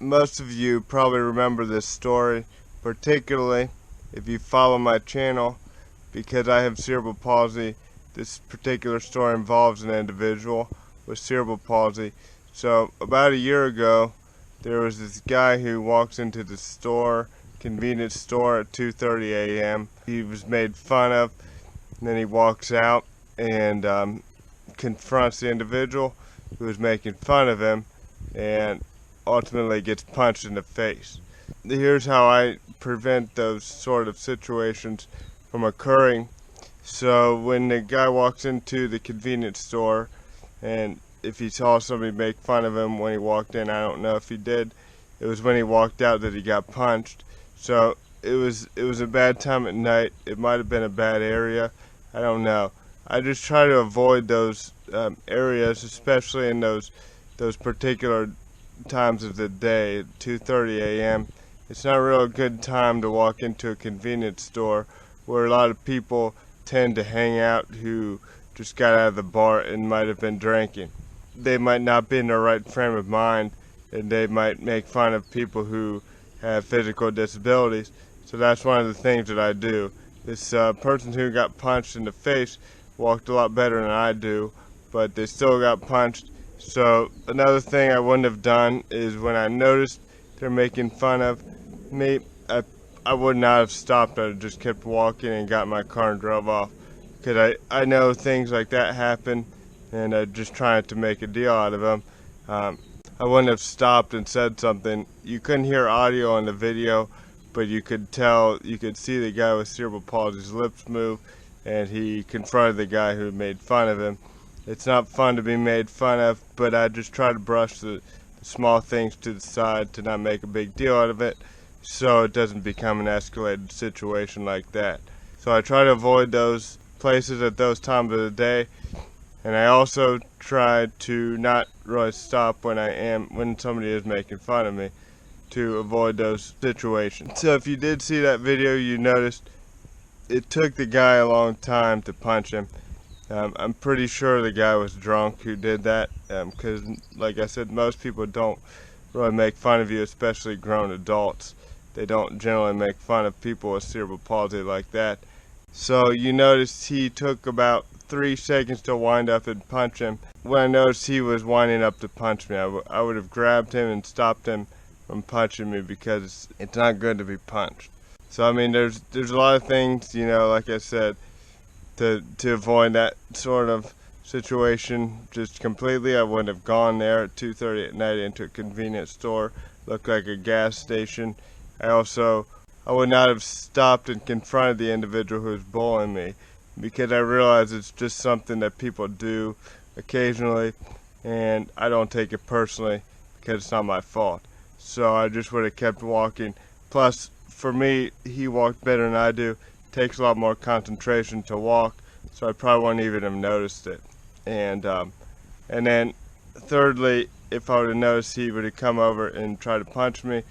Most of you probably remember this story, particularly if you follow my channel, because I have cerebral palsy. This particular story involves an individual with cerebral palsy. So about a year ago, there was this guy who walks into the store, convenience store, at 2:30 a.m. He was made fun of, and then he walks out and confronts the individual who was making fun of him, and ultimately gets punched in the face. Here's how I prevent those sort of situations from occurring. So when the guy walks into the convenience store, and if he saw somebody make fun of him when he walked in, I don't know if he did. It was when he walked out that he got punched. So it was a bad time at night. It might have been a bad area. I don't know. I just try to avoid those areas, especially in those particular times of the day, 2:30 a.m. It's not a real good time to walk into a convenience store where a lot of people tend to hang out who just got out of the bar and might have been drinking. They might not be in their right frame of mind, and they might make fun of people who have physical disabilities. So that's one of the things that I do. This person who got punched in the face walked a lot better than I do, but they still got punched. So another thing I wouldn't have done is when I noticed they're making fun of me, I would not have stopped. I just kept walking and got in my car and drove off, because I know things like that happen, and I just tried to make a deal out of them. I wouldn't have stopped and said something. You couldn't hear audio on the video, but you could see the guy with cerebral palsy's lips move, and he confronted the guy who made fun of him. It's not fun to be made fun of, but I just try to brush the small things to the side to not make a big deal out of it, so it doesn't become an escalated situation like that. So I try to avoid those places at those times of the day, and I also try to not really stop when somebody is making fun of me, to avoid those situations. So if you did see that video, you noticed it took the guy a long time to punch him. I'm pretty sure the guy was drunk who did that, because like I said, most people don't really make fun of you, especially grown adults. They don't generally make fun of people with cerebral palsy like that. So you noticed he took about 3 seconds to wind up and punch him. When I noticed he was winding up to punch me, I would have grabbed him and stopped him from punching me, because it's not good to be punched. So I mean, there's a lot of things, like I said, to avoid that sort of situation just completely. I wouldn't have gone there at 2:30 at night into a convenience store, looked like a gas station. I would not have stopped and confronted the individual who was bullying me, because I realize it's just something that people do occasionally, and I don't take it personally because it's not my fault. So I just would have kept walking. Plus, for me, he walked better than I do. It takes a lot more concentration to walk, so I probably wouldn't even have noticed it. And then thirdly, if I would have noticed he would have come over and tried to punch me,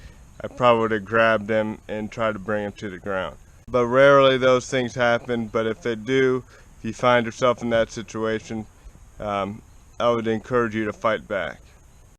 I probably would have grabbed him and tried to bring him to the ground. But rarely those things happen, but if they do, if you find yourself in that situation, I would encourage you to fight back.